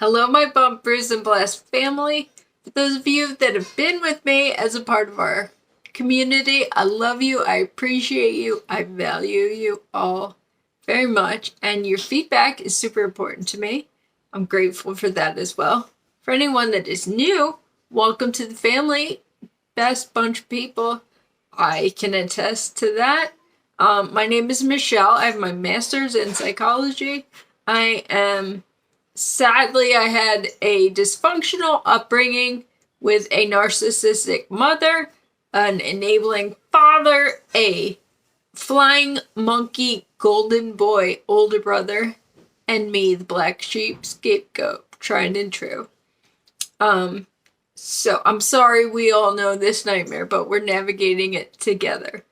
Hello, my bump, bruised, and blessed family. For those of you that have been with me as a part of our community, I love you, I appreciate you, I value you all very much, and your feedback is super important to me. I'm grateful for that as well. For anyone that is new, welcome to the family. Best bunch of people. I can attest to that. My name is Michelle. I have my master's in psychology. Sadly, I had a dysfunctional upbringing with a narcissistic mother, an enabling father, a flying monkey golden boy older brother, and me, the black sheep scapegoat, tried and true. So I'm sorry we all know this nightmare, but we're navigating it together.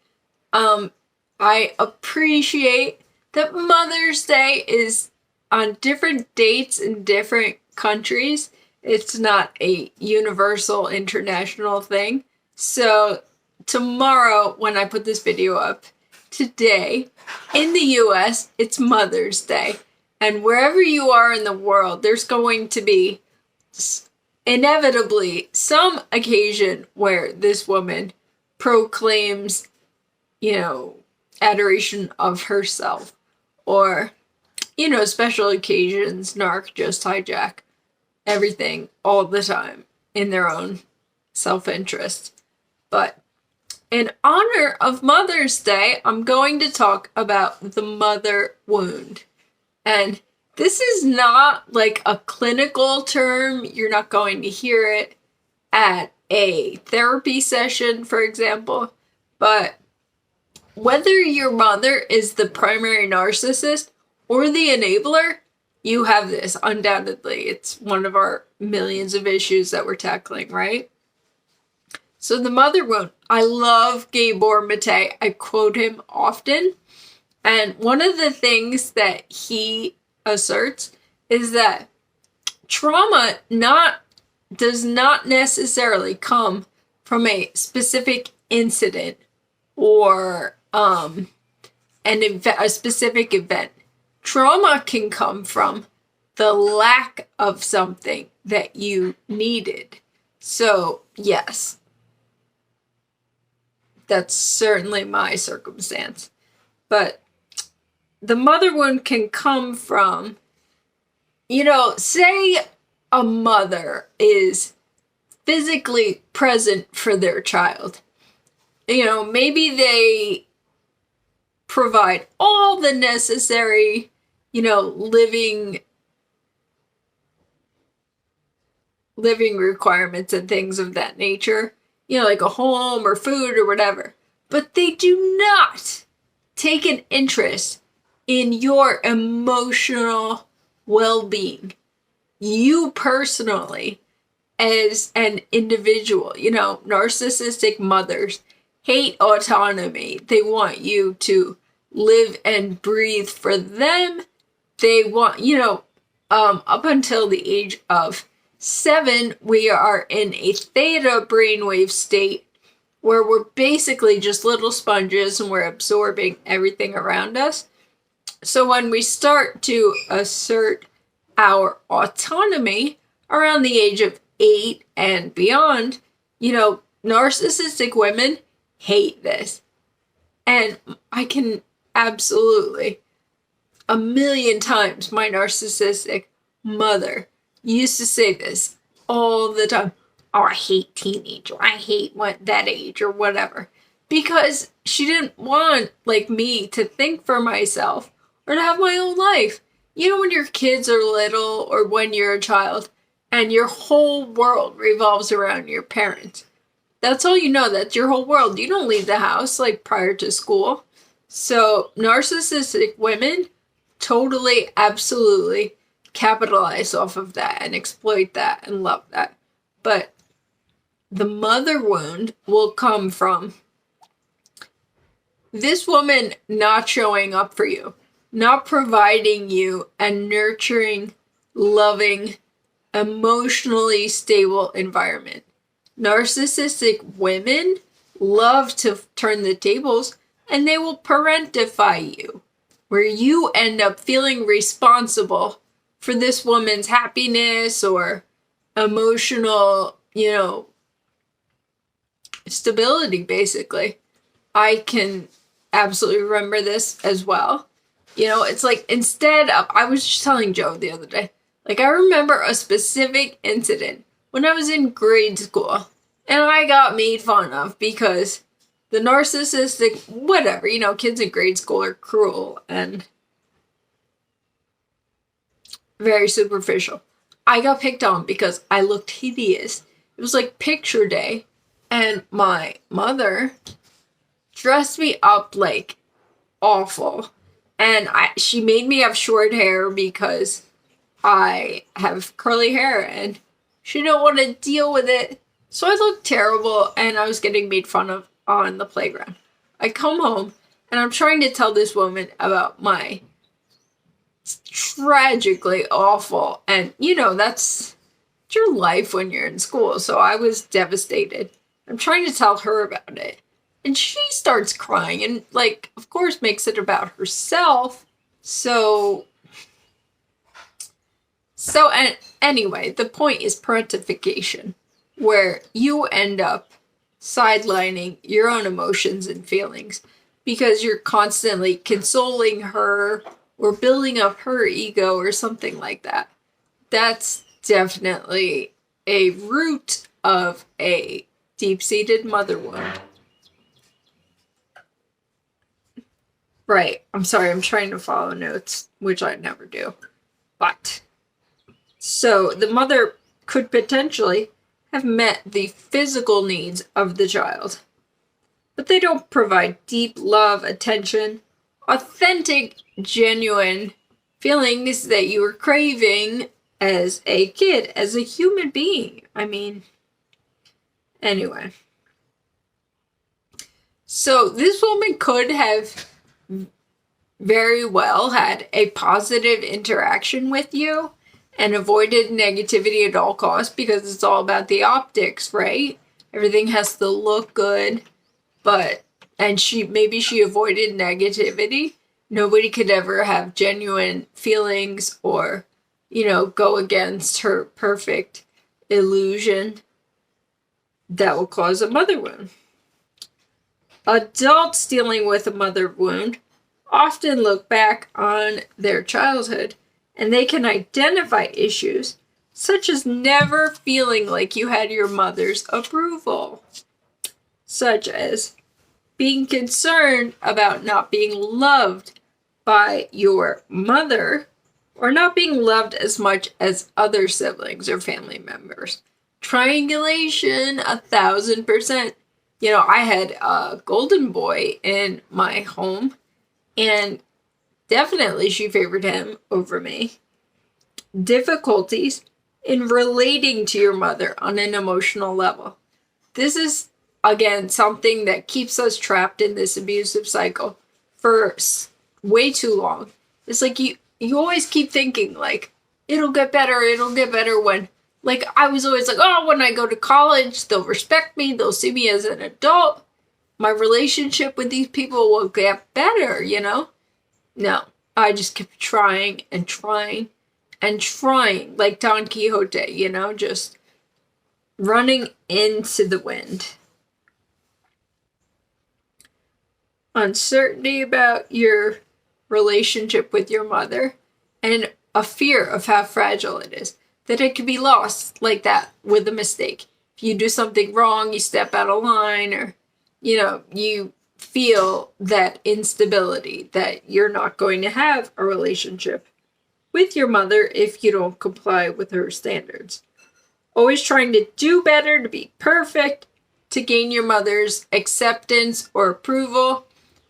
I appreciate that Mother's Day is on different dates in different countries. It's not a universal international thing. So tomorrow, when I put this video up, today, in the US, it's Mother's Day. And wherever you are in the world, there's going to be inevitably some occasion where this woman proclaims, adoration of herself, or special occasions, narc, just hijack everything all the time in their own self-interest. But in honor of Mother's Day, I'm going to talk about the mother wound. And this is not like a clinical term. You're not going to hear it at a therapy session, for example. But whether your mother is the primary narcissist or the enabler, you have this, undoubtedly. It's one of our millions of issues that we're tackling, right? So the mother wound. I love Gabor Mate. I quote him often. And one of the things that he asserts is that trauma does not necessarily come from a specific incident or a specific event. Trauma can come from the lack of something that you needed. So, yes, that's certainly my circumstance. But the mother wound can come from, say a mother is physically present for their child. Maybe they provide all the necessary, living requirements and things of that nature, like a home or food or whatever. But they do not take an interest in your emotional well-being. You personally, as an individual, narcissistic mothers hate autonomy. They want you to live and breathe for them. They want, up until the age of 7, we are in a theta brainwave state where we're basically just little sponges and we're absorbing everything around us. So when we start to assert our autonomy around the age of 8 and beyond, narcissistic women hate this. And I can absolutely, 1,000,000 times, my narcissistic mother used to say this all the time. Oh, I hate teenage, or I hate that age, or whatever. Because she didn't want, me, to think for myself or to have my own life. When your kids are little or when you're a child and your whole world revolves around your parents. That's all you know. That's your whole world. You don't leave the house prior to school. So narcissistic women totally, absolutely capitalize off of that and exploit that and love that. But the mother wound will come from this woman not showing up for you, not providing you a nurturing, loving, emotionally stable environment. Narcissistic women love to turn the tables, and they will parentify you, where you end up feeling responsible for this woman's happiness or emotional, stability, basically. I can absolutely remember this as well. It's like, instead of, I was just telling Joe the other day, like, I remember a specific incident when I was in grade school, and I got made fun of because the narcissistic, whatever, kids in grade school are cruel and very superficial. I got picked on because I looked hideous. It was like picture day, and my mother dressed me up like awful. And she made me have short hair because I have curly hair, and she didn't want to deal with it. So I looked terrible, and I was getting made fun of on the playground. I come home, and I'm trying to tell this woman about my tragically awful, and that's your life when you're in school. So I was devastated. I'm trying to tell her about it. And she starts crying and, like, of course, makes it about herself. So and anyway, the point is parentification, where you end up sidelining your own emotions and feelings because you're constantly consoling her or building up her ego or something like that. That's definitely a root of a deep-seated mother wound. Right. I'm sorry. I'm trying to follow notes, which I never do. But, so the mother could potentially have met the physical needs of the child, but they don't provide deep love, attention, authentic, genuine feelings that you were craving as a kid, as a human being. I mean, anyway. So this woman could have very well had a positive interaction with you and avoided negativity at all costs, because it's all about the optics, right? Everything has to look good, and maybe she avoided negativity. Nobody could ever have genuine feelings or, go against her perfect illusion that will cause a mother wound. Adults dealing with a mother wound often look back on their childhood and they can identify issues such as never feeling like you had your mother's approval, such as being concerned about not being loved by your mother or not being loved as much as other siblings or family members. Triangulation, 1,000%. I had a golden boy in my home, and definitely she favored him over me. Difficulties in relating to your mother on an emotional level. This is, again, something that keeps us trapped in this abusive cycle for way too long. It's like you always keep thinking, like, it'll get better when, like, I was always like, oh, when I go to college, they'll respect me, they'll see me as an adult, my relationship with these people will get better, No, I just kept trying and trying and trying, like Don Quixote, just running into the wind. Uncertainty about your relationship with your mother and a fear of how fragile it is, that it could be lost like that with a mistake. If you do something wrong, you step out of line, or, you feel that instability, that you're not going to have a relationship with your mother if you don't comply with her standards. Always trying to do better, to be perfect, to gain your mother's acceptance or approval.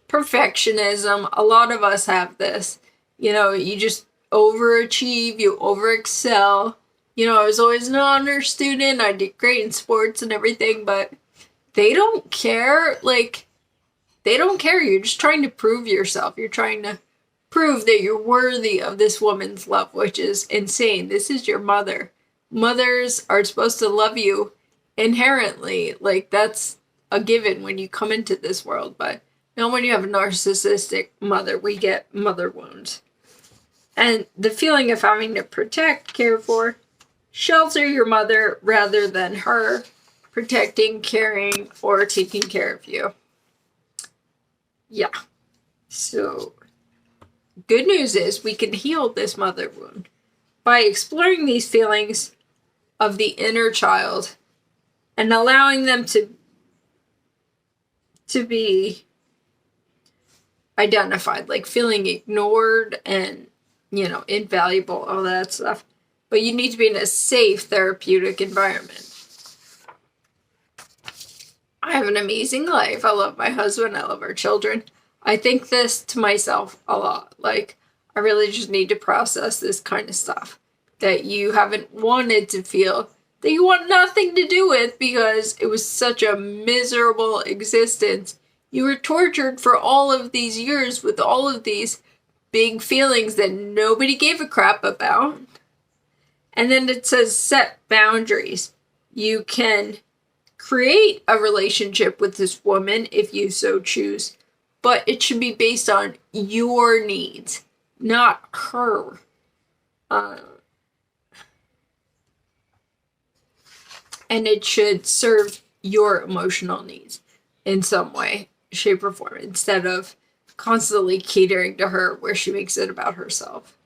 Perfectionism. A lot of us have this. You just overachieve, you overexcel. I was always an honor student. I did great in sports and everything, but they don't care. They don't care. You're just trying to prove yourself. You're trying to prove that you're worthy of this woman's love, which is insane. This is your mother. Mothers are supposed to love you inherently. That's a given when you come into this world, but not when you have a narcissistic mother. We get mother wounds. And the feeling of having to protect, care for, shelter your mother rather than her protecting, caring, or taking care of you. Yeah. So, good news is we can heal this mother wound by exploring these feelings of the inner child and allowing them to be identified, like feeling ignored and, invaluable, all that stuff. But you need to be in a safe therapeutic environment. I have an amazing life. I love my husband. I love our children. I think this to myself a lot. Like, I really just need to process this kind of stuff that you haven't wanted to feel, that you want nothing to do with because it was such a miserable existence. You were tortured for all of these years with all of these big feelings that nobody gave a crap about. And then it says set boundaries. You can create a relationship with this woman if you so choose, but it should be based on your needs, not her. And it should serve your emotional needs in some way, shape, or form, instead of constantly catering to her where she makes it about herself.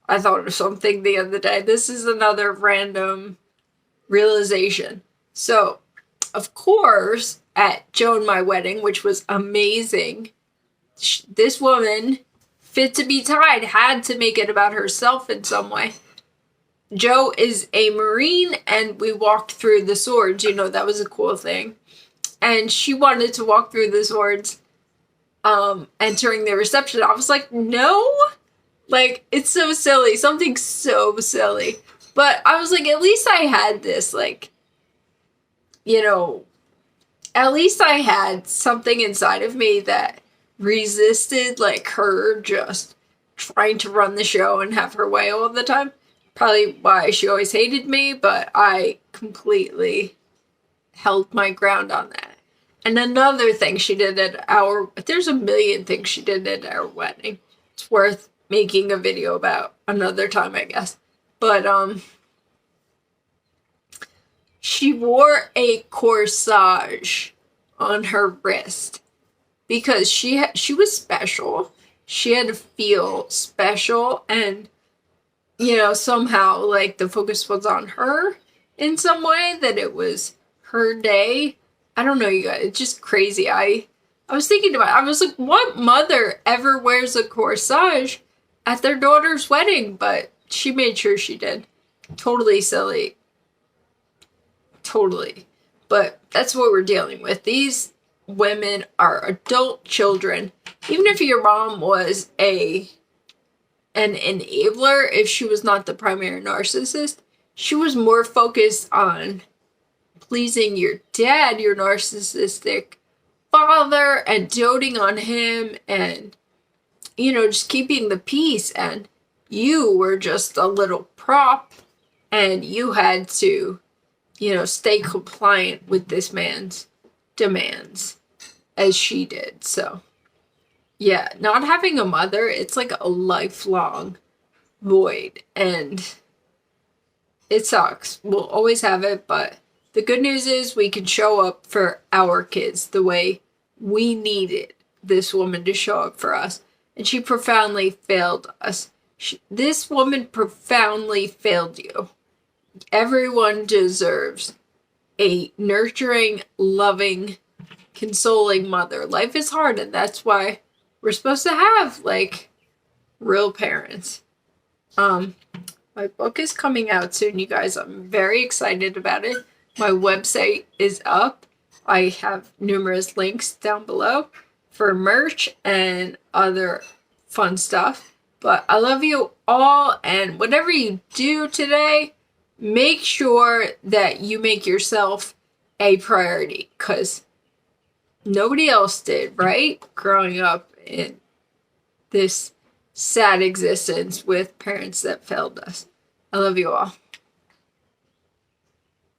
I thought of something the other day. This is another random realization. So, of course, at Joe and my wedding, which was amazing, this woman, fit to be tied, had to make it about herself in some way. Joe is a Marine, and we walked through the swords. That was a cool thing. And she wanted to walk through the swords entering the reception. I was like, no. Like, it's so silly. Something so silly. But I was like, at least I had this, like, at least I had something inside of me that resisted, like, her just trying to run the show and have her way all the time. Probably why she always hated me, but I completely held my ground on that. And another thing she did there's a million things she did at our wedding. It's worth making a video about another time, I guess. But, she wore a corsage on her wrist because she was special. She had to feel special, and, somehow, like, the focus was on her in some way, that it was her day. I don't know, you guys. It's just crazy. I was thinking about it. I was like, what mother ever wears a corsage at their daughter's wedding? But she made sure she did. Totally silly. Totally. But that's what we're dealing with. These women are adult children. Even if your mom was an enabler, if she was not the primary narcissist, she was more focused on pleasing your dad, your narcissistic father, and doting on him, and, just keeping the peace. And you were just a little prop, and you had to, stay compliant with this man's demands, as she did. So, yeah, not having a mother, it's like a lifelong void, and it sucks. We'll always have it, but the good news is we can show up for our kids the way we needed this woman to show up for us. And she profoundly failed us. This woman profoundly failed you. Everyone deserves a nurturing, loving, consoling mother. Life is hard, and that's why we're supposed to have, like, real parents. My book is coming out soon, you guys. I'm very excited about it. My website is up. I have numerous links down below for merch and other fun stuff. But I love you all, and whatever you do today, make sure that you make yourself a priority, because nobody else did, right? Growing up in this sad existence with parents that failed us. I love you all.